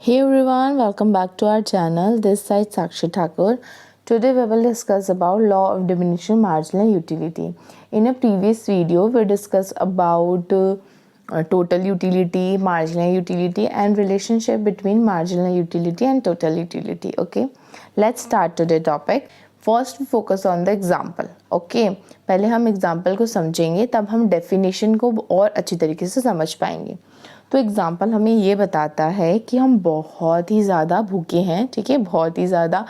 Hey everyone, welcome back to our channel. This side Sakshi Thakur. Today we will discuss about law of diminishing marginal utility. In a previous video, we discussed about total utility, marginal utility, and relationship between marginal utility and total utility. Okay, let's start today's topic. First we focus on the example. Okay, पहले हम example को समझेंगे, तब हम definition को और अच्छी तरीके से समझ पाएंगे. तो एग्जाम्पल हमें ये बताता है कि हम बहुत ही ज़्यादा भूखे हैं, ठीक है, बहुत ही ज़्यादा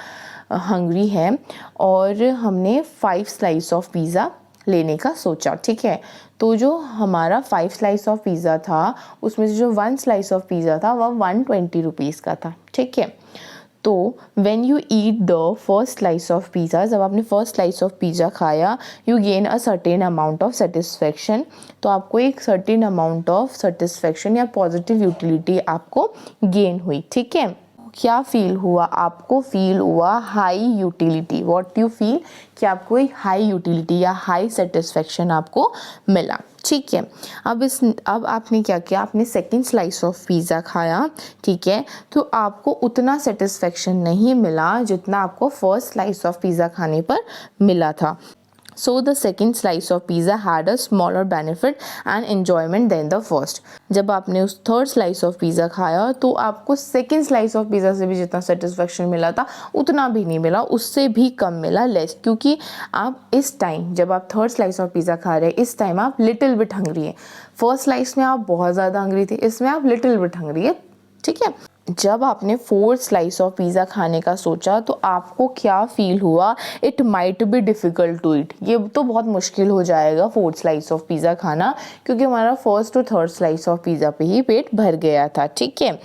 हंग्री हैं और हमने 5 स्लाइस ऑफ पिज़्ज़ा लेने का सोचा. ठीक है, तो जो हमारा 5 स्लाइस ऑफ पिज़्ज़ा था उसमें से जो 1 स्लाइस ऑफ पिज़्ज़ा था वह 120 रुपीज़ का था. ठीक है, तो when you eat the first slice of pizza, जब आपने फर्स्ट स्लाइस ऑफ पिज़्ज़ा खाया, you gain a certain amount of satisfaction. तो आपको एक सर्टेन अमाउंट ऑफ सेटिस्फेक्शन या पॉजिटिव यूटिलिटी आपको गेन हुई. ठीक है, क्या फील हुआ आपको? फील हुआ high utility. What you feel कि आपको एक हाई यूटिलिटी या हाई सेटिस्फेक्शन आपको मिला. ठीक है, अब आपने क्या किया, आपने सेकंड स्लाइस ऑफ पिज़्ज़ा खाया. ठीक है, तो आपको उतना सेटिस्फेक्शन नहीं मिला जितना आपको फर्स्ट स्लाइस ऑफ पिज़्ज़ा खाने पर मिला था. So the second slice of pizza had a smaller benefit and enjoyment than the first. जब आपने उस थर्ड स्लाइस ऑफ पिज़्ज़ा खाया तो आपको सेकंड स्लाइस ऑफ पिज़्ज़ा से भी जितना सेटिस्फेक्शन मिला था उतना भी नहीं मिला, उससे भी कम मिला, लेस. क्योंकि आप इस टाइम जब आप थर्ड स्लाइस ऑफ पिज़्ज़ा खा रहे हैं, इस टाइम आप लिटिल बिट हंग्री है. फर्स्ट स्लाइस में आप बहुत ज़्यादा हंग्री थे, इसमें आप लिटिल बिट हंग्री है. ठीक है, जब आपने 4 स्लाइस ऑफ पिज़्ज़ा खाने का सोचा तो आपको क्या फील हुआ? It might be difficult to eat. ये तो बहुत मुश्किल हो जाएगा 4 स्लाइस ऑफ पिज़्ज़ा खाना, क्योंकि हमारा फर्स्ट और थर्ड स्लाइस ऑफ पिज़्ज़ा पे ही पेट भर गया था. ठीक है,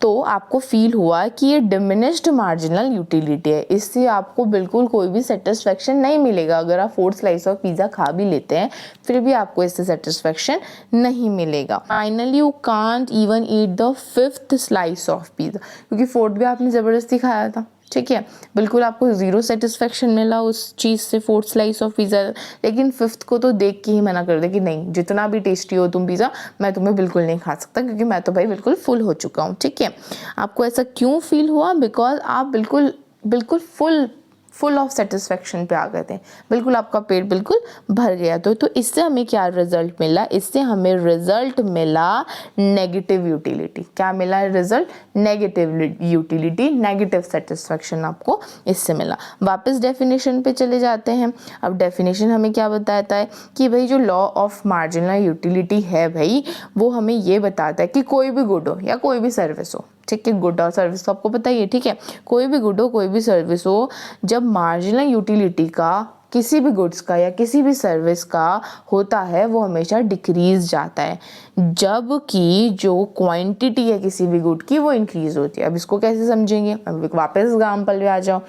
तो आपको फील हुआ कि ये डिमिनिश्ड मार्जिनल यूटिलिटी है, इससे आपको बिल्कुल कोई भी सेटिस्फेक्शन नहीं मिलेगा. अगर आप 4 स्लाइस ऑफ पिज़्ज़ा खा भी लेते हैं फिर भी आपको इससे सेटिस्फेक्शन नहीं मिलेगा. Finally you can't even eat the 5th slice of pizza, क्योंकि 4th भी आपने ज़बरदस्ती खाया था. ठीक है, बिल्कुल आपको 0 सेटिस्फेक्शन मिला उस चीज़ से, 4th स्लाइस ऑफ पिज़्ज़ा. लेकिन 5th को तो देख के ही मना कर दे कि नहीं, जितना भी टेस्टी हो तुम पिज़्ज़ा, मैं तुम्हें बिल्कुल नहीं खा सकता, क्योंकि मैं तो भाई बिल्कुल फुल हो चुका हूँ. ठीक है, आपको ऐसा क्यों फील हुआ? बिकॉज आप बिल्कुल फुल ऑफ सेटिस्फेक्शन पे आ गए थे, बिल्कुल आपका पेट बिल्कुल भर गया. तो इससे हमें क्या रिजल्ट मिला? इससे हमें रिजल्ट मिला नेगेटिव यूटिलिटी. क्या मिला result? Negative utility, negative satisfaction आपको इससे मिला. वापस डेफिनेशन पे चले जाते हैं. अब डेफिनेशन हमें क्या बताता है कि भाई जो लॉ ऑफ मार्जिनल यूटिलिटी है भाई, वो हमें ये बताता है कि कोई भी गुड हो या कोई भी सर्विस हो, ठीक है, गुड और सर्विस तो आपको पता ही है. ठीक है, कोई भी गुड हो कोई भी सर्विस हो, जब मार्जिनल यूटिलिटी का किसी भी गुड्स का या किसी भी सर्विस का होता है वो हमेशा डिक्रीज जाता है, जबकि जो क्वांटिटी है किसी भी गुड की वो इंक्रीज होती है. अब इसको कैसे समझेंगे? अब वापस एग्जाम्पल पे आ जाओ.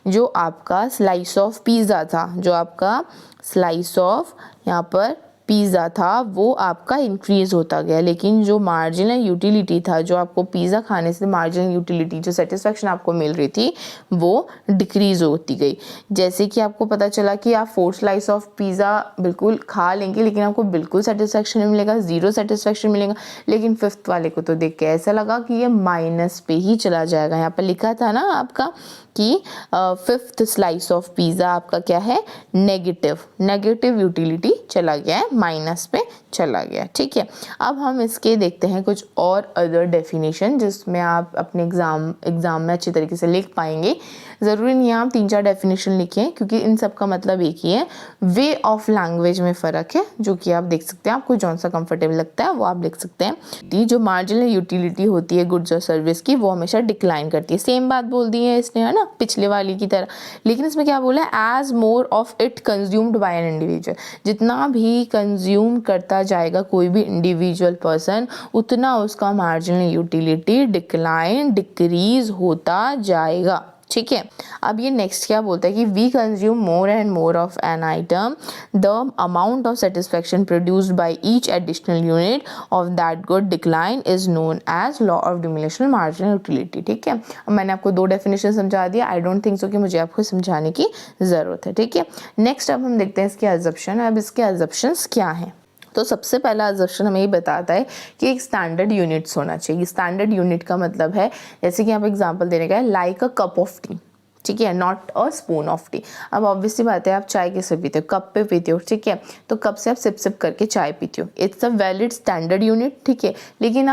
जो आपका स्लाइस ऑफ पिज़्ज़ा था, जो आपका स्लाइस ऑफ यहाँ पर पिज़्ज़ा था वो आपका इंक्रीज़ होता गया, लेकिन जो मार्जिनल यूटिलिटी था, जो आपको पिज़्ज़ा खाने से मार्जिनल यूटिलिटी, जो सेटिस्फेक्शन आपको मिल रही थी, वो डिक्रीज़ होती गई. जैसे कि आपको पता चला कि आप 4 स्लाइस ऑफ पिज़्ज़ा बिल्कुल खा लेंगे लेकिन आपको बिल्कुल सेटिस्फेक्शन नहीं मिलेगा, 0 सेटिस्फेक्शन मिलेगा. लेकिन 5th वाले को तो देख के ऐसा लगा कि ये माइनस पे ही चला जाएगा. यहाँ पर लिखा था ना आपका कि 5th स्लाइस ऑफ पिज़्ज़ा आपका क्या है? नेगेटिव यूटिलिटी चला गया है, माइनस पे चला गया. ठीक है, अब हम इसके देखते हैं कुछ और अदर डेफिनेशन, जिसमें आप अपने एग्ज़ाम में अच्छी तरीके से लिख पाएंगे. ज़रूरी नहीं है आप 3-4 डेफिनेशन लिखें, क्योंकि इन सब का मतलब एक ही है. वे ऑफ लैंग्वेज में फ़र्क है, जो कि आप देख सकते हैं. आपको जौन सा कंफर्टेबल लगता है वो आप लिख सकते हैं. जो मार्जिनल यूटिलिटी होती है गुड्स और सर्विस की, वो हमेशा डिक्लाइन करती है. सेम बात बोल दी है इसने, है ना, पिछले वाली की तरह. लेकिन इसमें क्या बोला है? As more of it consumed by an individual. जितना भी कंज्यूम करता जाएगा कोई भी इंडिविजुअल पर्सन, उतना उसका मार्जिनल यूटिलिटी डिक्रीज होता जाएगा. ठीक है, अब ये नेक्स्ट क्या बोलता है कि we consume more and more of an item, the amount of satisfaction produced by each additional unit of that good decline is known as law of diminishing marginal utility. ठीक है, अब मैंने आपको 2 डेफिनेशन समझा दिया. आई डोंट थिंक सो कि मुझे आपको समझाने की ज़रूरत है. ठीक है, नेक्स्ट अब हम देखते हैं इसके अजम्पशन. अब इसके अजम्पशंस क्या हैं? तो सबसे पहला अजम्पशन हमें ये बताता है कि एक स्टैंडर्ड यूनिट्स होना चाहिए। स्टैंडर्ड यूनिट का मतलब है, जैसे कि यहाँ पे एग्जांपल देने का है, like a cup of T, ठीक है, not a spoon of T. अब ऑब्वियसली बात है, आप चाय किससे पीते हो? कप पे पीते हो, ठीक है, तो कप से आप सिप सिप करके चाय पीते हो, it's a valid standard unit, ठीक है। लेकिन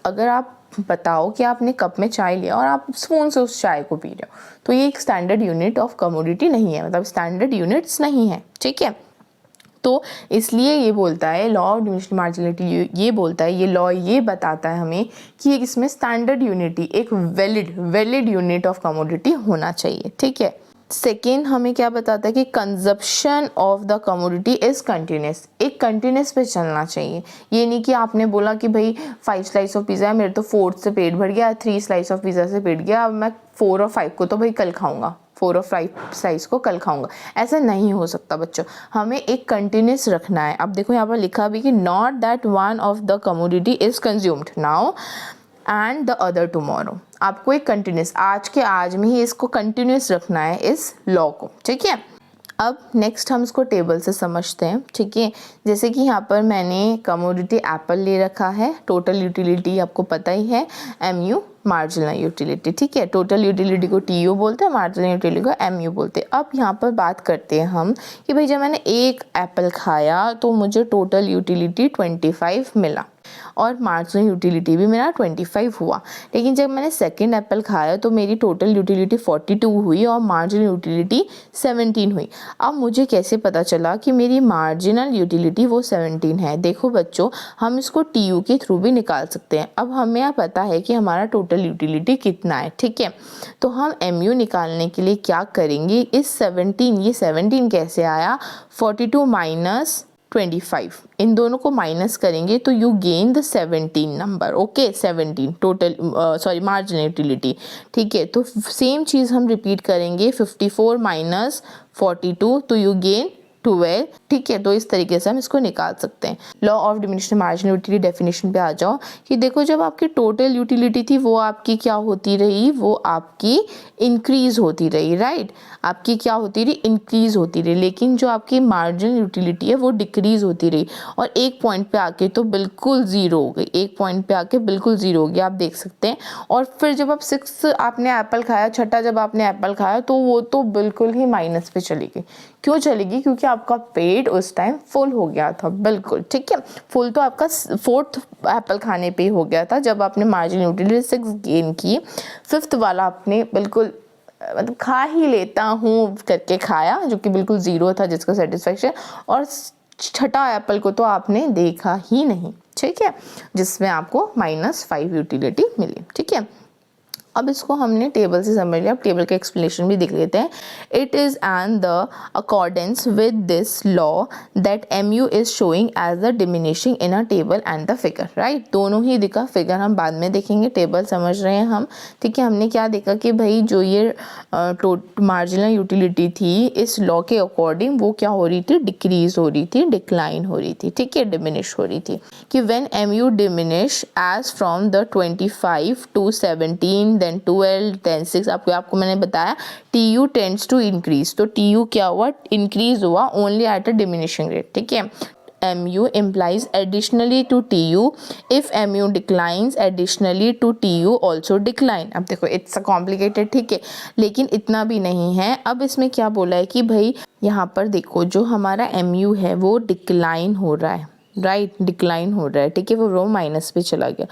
अगर आप बताओ कि आपने कप में चाय लिया और आप स्पून से उस चाय को पी रहे हो, तो ये एक स्टैंडर्ड यूनिट ऑफ कमोडिटी नहीं है, मतलब स्टैंडर्ड यूनिट्स नहीं है, ठीक है। तो इसलिए ये बोलता है लॉ ऑफ डिमिनिशिंग मार्जिनलिटी, ये बोलता है, ये लॉ ये बताता है हमें कि इसमें स्टैंडर्ड यूनिटी, एक वैलिड यूनिट ऑफ कमोडिटी होना चाहिए, ठीक है। सेकेंड हमें क्या बताता है कि consumption of the commodity is continuous, एक कंटिन्यूस पे चलना चाहिए। ये नहीं कि आपने बोला कि भाई 5 स्लाइस ऑफ पिज़्ज़ा है, मेरे तो 4 से पेट भर गया, 3 स्लाइस ऑफ पिज़्ज़ा से पेट गया, अब मैं 4 और 5 को तो भाई कल खाऊंगा, 4 और 5 स्लाइस को कल खाऊंगा, ऐसा नहीं हो सकता बच्चों। हमें एक कंटिन्यूस रखना है। अब देखो यहाँ पर लिखा भी कि not that one of the commodity is consumed now and the other tomorrow. आपको एक कंटिन्यूस, आज के आज में ही इसको कंटिन्यूस रखना है इस लॉ को, ठीक है। अब नेक्स्ट हम इसको टेबल से समझते हैं, ठीक है। जैसे कि यहाँ पर मैंने कमोडिटी एप्पल ले रखा है, टोटल यूटिलिटी आपको पता ही है, MU मार्जिनल यूटिलिटी, ठीक है। टोटल यूटिलिटी को TU बोलते हैं, मार्जिनल यूटिलिटी को MU बोलते हैं। अब यहाँ पर बात करते हैं हम कि भाई जब मैंने एक एप्पल खाया तो मुझे टोटल यूटिलिटी 25 मिला और मार्जिनल यूटिलिटी भी मेरा 25 हुआ। लेकिन जब मैंने सेकंड एप्पल खाया तो मेरी टोटल यूटिलिटी 42 हुई और मार्जिनल यूटिलिटी 17 हुई। अब मुझे कैसे पता चला कि मेरी मार्जिनल यूटिलिटी वो 17 है? देखो बच्चों, हम इसको TU के थ्रू भी निकाल सकते हैं। अब हमें पता है कि हमारा टोटल यूटिलिटी कितना है, ठीक है। तो हम MU निकालने के लिए क्या करेंगे, इस 17, ये 17 कैसे आया, 42 माइनस 25, इन दोनों को माइनस करेंगे तो you gain the 17 number, okay. 17 total sorry marginal utility, ठीक है। तो सेम चीज़ हम रिपीट करेंगे, 54 माइनस 42 तो यू गेन 12, ठीक है। तो इस तरीके से हम इसको निकाल सकते हैं। Law of diminishing marginal utility definition पे आ जाओ कि देखो जब आपकी टोटल यूटिलिटी थी वो आपकी क्या होती रही, वो आपकी इंक्रीज होती रही, राइट। आपकी क्या होती रही, इंक्रीज होती रही। लेकिन जो आपकी मार्जिनल यूटिलिटी है वो डिक्रीज होती रही और एक पॉइंट पे आके तो बिल्कुल ज़ीरो हो गई, एक पॉइंट पे आके बिल्कुल ज़ीरो हो गया, आप देख सकते हैं। और फिर जब आप 6 आपने एप्पल खाया, छठा जब आपने एप्पल खाया तो वो तो बिल्कुल ही माइनस पे चली गई। क्यों चलेगी? क्योंकि आपका पेट उस टाइम फुल हो गया था, बिल्कुल, ठीक है। फुल तो आपका 4th एप्पल खाने पे ही हो गया था जब आपने मार्जिनल यूटिलिटी 6 गेन की। 5th वाला आपने बिल्कुल मतलब खा ही लेता हूँ करके खाया, जो कि बिल्कुल ज़ीरो था जिसका सेटिस्फेक्शन, और छठा एप्पल को तो आपने देखा ही नहीं, ठीक है, जिसमें आपको -5 यूटिलिटी मिली, ठीक है। अब इसको हमने टेबल से समझ लिया, अब टेबल का एक्सप्लेनेशन भी देख लेते हैं। It is and the accordance with this law that MU is showing as the diminishing in a table and the figure, right. दोनों ही दिखा, फिगर हम बाद में देखेंगे, टेबल समझ रहे हैं हम, ठीक है। हमने क्या देखा कि भाई जो ये मार्जिनल यूटिलिटी थी इस लॉ के अकॉर्डिंग वो क्या हो रही थी, डिक्रीज हो रही थी, डिक्लाइन हो रही थी, ठीक है, डिमिनिश हो रही थी। कि when MU diminish as from the 25 to 17 then 12 then 6, आपको मैंने बताया TU टेंड्स टू इंक्रीज, तो TU क्या हुआ, इंक्रीज हुआ only at a diminishing rate, ठीक है। MU implies additionally to TU, if MU declines additionally to TU also decline। अब देखो इट्स अ कॉम्प्लिकेटेड, ठीक है, लेकिन इतना भी नहीं है। अब इसमें क्या बोला है कि भाई यहाँ पर देखो जो हमारा MU है वो डिक्लाइन हो रहा है, राइट, डिक्लाइन हो रहा है, ठीक है, वो माइनस पे चला गया।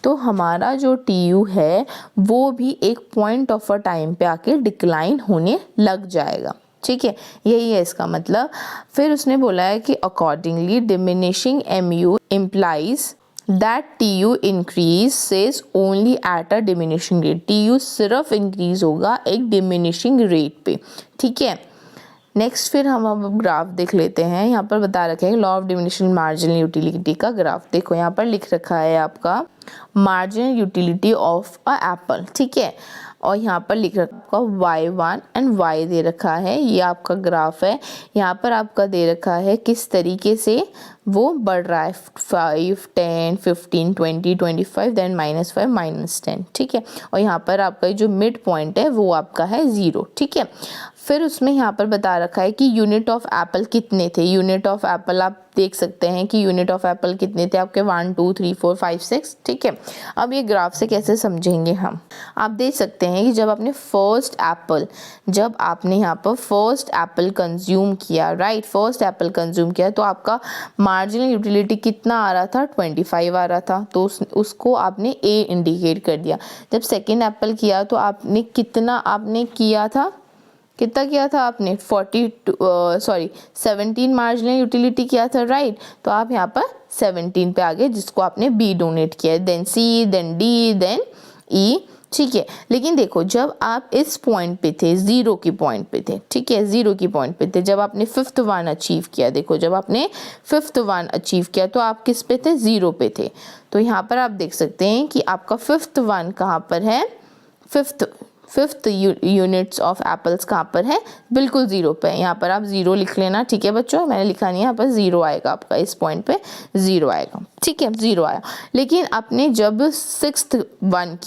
तो हमारा जो TU है वो भी एक पॉइंट ऑफ अ टाइम पे आके डिक्लाइन होने लग जाएगा, ठीक है, यही है इसका मतलब। फिर उसने बोला है कि accordingly diminishing MU implies that TU increases only at a diminishing rate। TU सिर्फ इंक्रीज होगा एक डिमिनिशिंग रेट पे, ठीक है। नेक्स्ट फिर हम अब ग्राफ देख लेते हैं। यहाँ पर बता रखे हैं law of diminishing marginal utility का ग्राफ। देखो यहाँ पर लिख रखा है आपका marginal utility of a Apple, ठीक है, और यहाँ पर लिख रखा Y1 एंड Y दे रखा है, ये आपका ग्राफ है। यहाँ पर आपका दे रखा है किस तरीके से वो बढ़ रहा है, 5, 10, 15, 20, 25 देन -5, -10, ठीक है। और यहाँ पर आपका जो मिड पॉइंट है वो आपका है 0, ठीक है। फिर उसमें यहाँ पर बता रखा है कि यूनिट ऑफ एप्पल कितने थे। यूनिट ऑफ एप्पल आप देख सकते हैं कि यूनिट ऑफ एप्पल कितने थे आपके 1 2 3 4 5 6। ठीक है, अब ये ग्राफ से कैसे समझेंगे हम, आप देख सकते हैं कि जब आपने यहाँ पर फर्स्ट एप्पल कंज्यूम किया, राइट, फर्स्ट एप्पल कंज्यूम किया, तो आपका मार्जिनल यूटिलिटी कितना आ रहा था, 25 आ रहा था, तो उसको आपने ए इंडिकेट कर दिया। जब सेकेंड एप्पल किया तो आपने कितना किया था आपने 17 मार्जिनल यूटिलिटी किया था, राइट। तो आप यहाँ पर 17 पे आ गए, जिसको आपने बी डोनेट किया, देन सी, देन डी, देन ई। ठीक है, लेकिन देखो जब आप इस पॉइंट पे थे, जीरो की पॉइंट पे थे, ठीक है, जीरो की पॉइंट पे थे, जब आपने फिफ्थ वन अचीव किया, देखो जब आपने फिफ्थ वन अचीव किया तो आप किस पे थे, जीरो पे थे। तो यहाँ पर आप देख सकते हैं कि आपका फिफ्थ वन कहाँ पर है, फिफ्थ यूनिट्स ऑफ एप्पल्स कहाँ पर है, बिल्कुल जीरो पे है। यहाँ पर आप जीरो लिख लेना, ठीक है बच्चों, मैंने लिखा नहीं है, यहाँ पर जीरो आएगा आपका, इस पॉइंट पे जीरो आएगा, ठीक है, जीरो आया। लेकिन आपने जब सिक्स्थ वन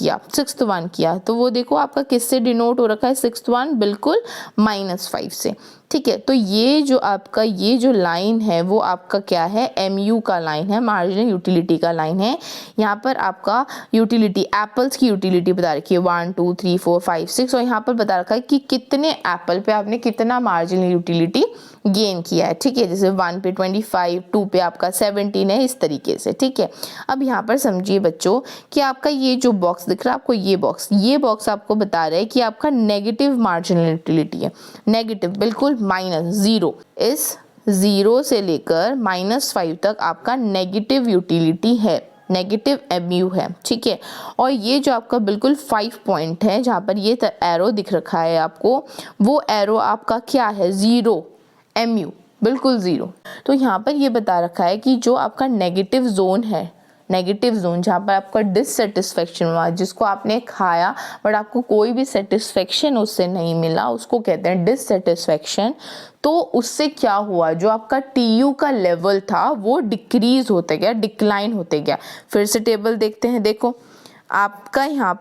किया तो वो देखो आपका किससे डिनोट हो रखा है, सिक्स्थ वन बिल्कुल -5 से। ठीक है, तो ये जो लाइन है वो आपका क्या है, MU का लाइन है, मार्जिनल यूटिलिटी का लाइन है। यहाँ पर आपका यूटिलिटी, एप्पल्स की यूटिलिटी बता रखी है 1 2 3 4 5 6, और यहाँ पर बता रखा है कि कितने एप्पल पे आपने कितना मार्जिनल यूटिलिटी गेन किया है। ठीक है, जैसे 1 पे 25, 2 पे आपका 17 है, इस तरीके से। ठीक है, अब यहाँ पर समझिए बच्चों कि आपका ये जो बॉक्स दिख रहा है आपको, ये बॉक्स आपको बता रहा है कि आपका नेगेटिव मार्जिनल यूटिलिटी है, नेगेटिव बिल्कुल -0, इस 0 से लेकर -5 तक आपका नेगेटिव यूटिलिटी है, नेगेटिव MU है। ठीक है, और ये जो आपका बिल्कुल 5 पॉइंट है जहाँ पर ये एरो दिख रखा है आपको, वो एरो आपका क्या है, 0 MU, बिल्कुल 0। तो यहाँ पर ये बता रखा है कि जो आपका नेगेटिव जोन है, नेगेटिव जोन जहाँ पर आपका डिससेटिस्फेक्शन हुआ, जिसको आपने खाया बट आपको कोई भी सेटिस्फेक्शन उससे नहीं मिला, उसको कहते हैं डिससेटिस्फेक्शन। तो उससे क्या हुआ, जो आपका TU का लेवल था वो डिक्रीज होते गया, डिक्लाइन होते गया। फिर से टेबल देखते हैं, देखो आपका यहाँ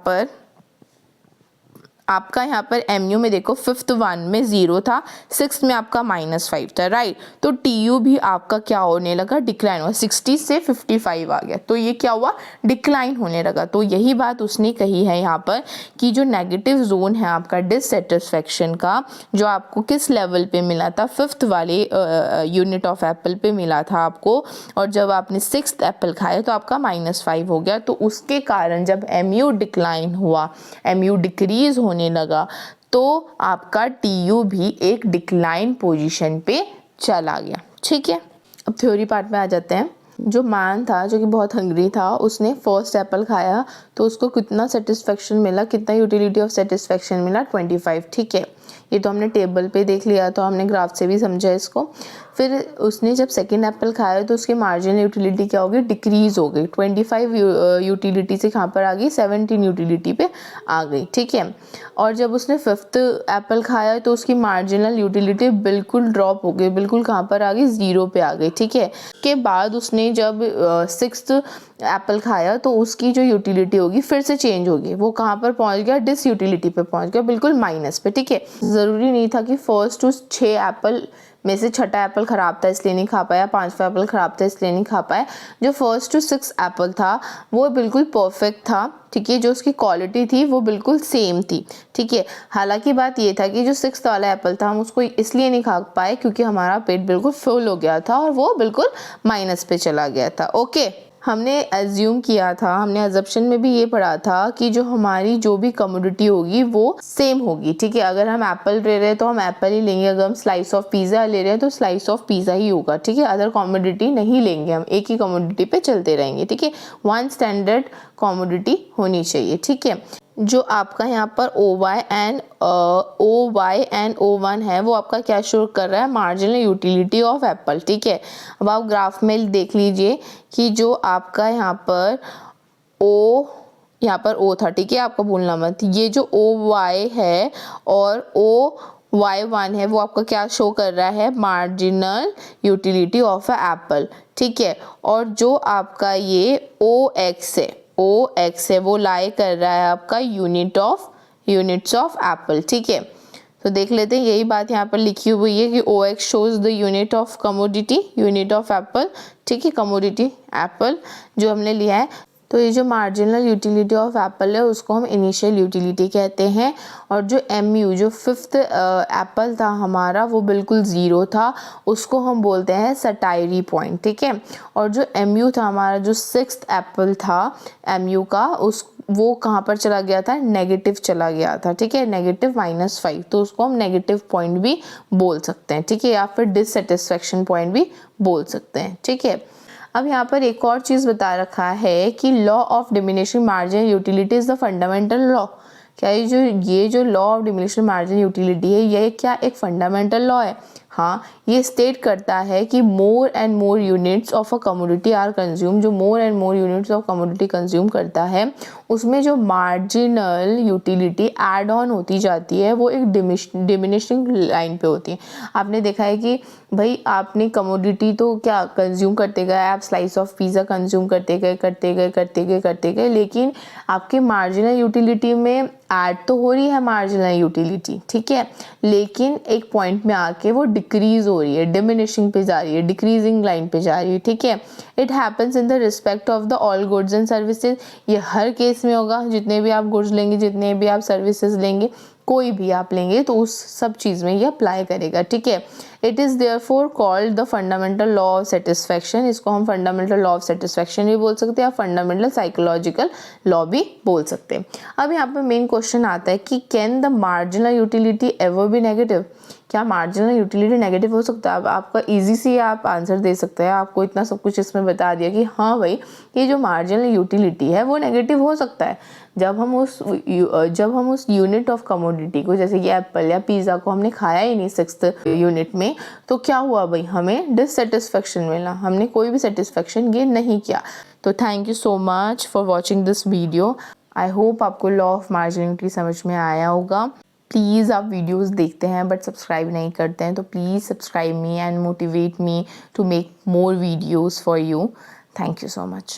पर MU में देखो फिफ्थ वन में 0 था, सिक्स्थ में आपका -5 था, राइट। तो TU भी आपका क्या होने लगा, डिक्लाइन हुआ, 60 से 55 आ गया, तो ये क्या हुआ, डिक्लाइन होने लगा। तो यही बात उसने कही है यहाँ पर कि जो नेगेटिव जोन है आपका डिससेटिस्फेक्शन का, जो आपको किस लेवल पे मिला था, फिफ्थ वाले यूनिट ऑफ एप्पल पे मिला था आपको, और जब आपने सिक्स्थ एप्पल खाया तो आपका -5 हो गया। तो उसके कारण जब MU डिक्लाइन हुआ, MU डिक्रीज होने लगा, तो आपका TU भी एक डिक्लाइन पोजीशन पे चला गया। ठीक है, अब थ्योरी पार्ट में आ जाते हैं। जो मैन था जो कि बहुत हंग्री था, उसने फर्स्ट एप्पल खाया तो उसको कितना सेटिस्फेक्शन मिला, कितना यूटिलिटी ऑफ सेटिस्फेक्शन मिला, 25। ठीक है, ये तो हमने टेबल पे देख लिया, तो हमने ग्राफ से भी समझा इसको। फिर उसने जब सेकेंड एप्पल खाया तो उसकी मार्जिनल यूटिलिटी क्या हो गई, डिक्रीज हो गई, 25 यूटिलिटी से कहाँ पर आ गई, 17 यूटिलिटी पे आ गई। ठीक है, और जब उसने फिफ्थ एप्पल खाया तो उसकी मार्जिनल यूटिलिटी बिल्कुल ड्रॉप हो गई, बिल्कुल कहाँ पर आ गई, 0 पे आ गई। ठीक है, के बाद उसने जब सिक्स्थ एप्पल खाया तो उसकी जो यूटिलिटी होगी फिर से चेंज होगी, वो कहाँ पर पहुँच गया, डिस यूटिलिटी पे पहुँच गया, बिल्कुल माइनस पे। ठीक है, ज़रूरी नहीं था कि फर्स्ट टू 6 एप्पल में से छठा एप्पल ख़राब था इसलिए नहीं खा पाया, पांचवा एप्पल ख़राब था इसलिए नहीं खा पाया। जो फर्स्ट टू 6 एप्पल था वो बिल्कुल परफेक्ट था। ठीक है, जो उसकी क्वालिटी थी वो बिल्कुल सेम थी। ठीक है, हालांकि बात ये था कि जो 6th वाला एप्पल था हम उसको इसलिए नहीं खा पाए क्योंकि हमारा पेट बिल्कुल फुल हो गया था और वो बिल्कुल माइनस पे चला गया था। ओके, हमने एज्यूम किया था, हमने अजप्शन में भी ये पढ़ा था कि जो हमारी जो भी कमोडिटी होगी वो सेम होगी। ठीक है, अगर हम एप्पल ले रहे हैं तो हम एप्पल ही लेंगे, अगर हम स्लाइस ऑफ पिज़्ज़ा ले रहे हैं तो स्लाइस ऑफ पिज़्ज़ा ही होगा। ठीक है, अदर कमोडिटी नहीं लेंगे, हम एक ही कमोडिटी पे चलते रहेंगे। ठीक है, वन स्टैंडर्ड कमोडिटी होनी चाहिए। ठीक है, जो आपका यहाँ पर OY एंड O1 है वो आपका क्या शो कर रहा है, मार्जिनल यूटिलिटी ऑफ एप्पल। ठीक है, अब आप ग्राफ में देख लीजिए कि जो आपका यहाँ पर O था, ठीक है, आपको भूलना मत, ये जो OY है और OY1 है वो आपका क्या शो कर रहा है, मार्जिनल यूटिलिटी ऑफ एप्पल। ठीक है, और जो आपका ये OX है वो लाई कर रहा है आपका यूनिट्स ऑफ एप्पल। ठीक है, तो देख लेते हैं, यही बात यहाँ पर लिखी हुई है कि OX shows the unit of commodity, unit of Apple, ठीक है, कमोडिटी एप्पल जो हमने लिया है। तो ये जो मार्जिनल यूटिलिटी ऑफ एप्पल है उसको हम इनिशियल यूटिलिटी कहते हैं। और जो MU जो फिफ्थ एप्पल था हमारा वो बिल्कुल ज़ीरो था, उसको हम बोलते हैं सटायरी पॉइंट, ठीक है। और जो MU था हमारा, जो सिक्स्थ एप्पल था MU का, उस वो कहाँ पर चला गया था, नेगेटिव चला गया था, ठीक है, नेगेटिव -5, तो उसको हम नेगेटिव पॉइंट भी बोल सकते हैं, ठीक है, या फिर डिससेटिस्फेक्शन पॉइंट भी बोल सकते हैं, ठीक है। अब यहाँ पर एक और चीज़ बता रखा है कि law of diminishing margin utility is the fundamental law. क्या ये जो law of diminishing margin utility है, ये क्या एक फंडामेंटल लॉ है? हाँ, ये स्टेट करता है कि more and more units of a commodity are consume, जो more and more units of commodity consume करता है उसमें जो मार्जिनल यूटिलिटी ऐड ऑन होती जाती है वो एक डिमिनिशिंग लाइन पे होती है। आपने देखा है कि भाई आपने कमोडिटी तो क्या कंज्यूम करते गए, आप स्लाइस ऑफ पिज़्ज़ा कंज्यूम करते गए, लेकिन आपके मार्जिनल यूटिलिटी में ऐड तो हो रही है मार्जिनल यूटिलिटी, ठीक है, लेकिन एक पॉइंट में आके वो डिक्रीज हो रही है, डिमिनिशिंग पे जा रही है, डिक्रीजिंग लाइन पे जा रही है, ठीक है। It happens in the respect of the all goods and services. ये हर केस में होगा, जितने भी आप गुड्स लेंगे, जितने भी आप सर्विसेज लेंगे, कोई भी आप लेंगे तो उस सब चीज़ में ये अप्लाई करेगा, ठीक है। It is therefore called the fundamental law of satisfaction. इसको हम फंडामेंटल लॉ ऑफ सेटिस्फैक्शन भी बोल सकते हैं, या फंडामेंटल साइकोलॉजिकल लॉ भी बोल सकते हैं। अब यहाँ पर मेन क्वेश्चन आता है कि can the marginal utility ever be negative? क्या मार्जिनल यूटिलिटी नेगेटिव हो सकता है? अब आपका इजी से आप आंसर दे सकते हैं, आपको इतना सब कुछ इसमें बता दिया कि हाँ भाई ये जो मार्जिनल यूटिलिटी है वो नेगेटिव हो सकता है। जब हम उस यूनिट ऑफ कमोडिटी को, जैसे कि एप्पल या पिज़्ज़ा को हमने खाया ही नहीं सिक्स्थ यूनिट में, तो क्या हुआ भाई, हमें डिससेटिस्फेक्शन मिला, हमने कोई भी सेटिस्फेक्शन गेन नहीं किया। तो thank you so much for watching this video. I hope आपको लॉ ऑफ मार्जिनलिटी समझ में आया होगा। प्लीज़ आप वीडियोस देखते हैं बट सब्सक्राइब नहीं करते हैं, तो please subscribe me and motivate me to make more videos for you. Thank you so much.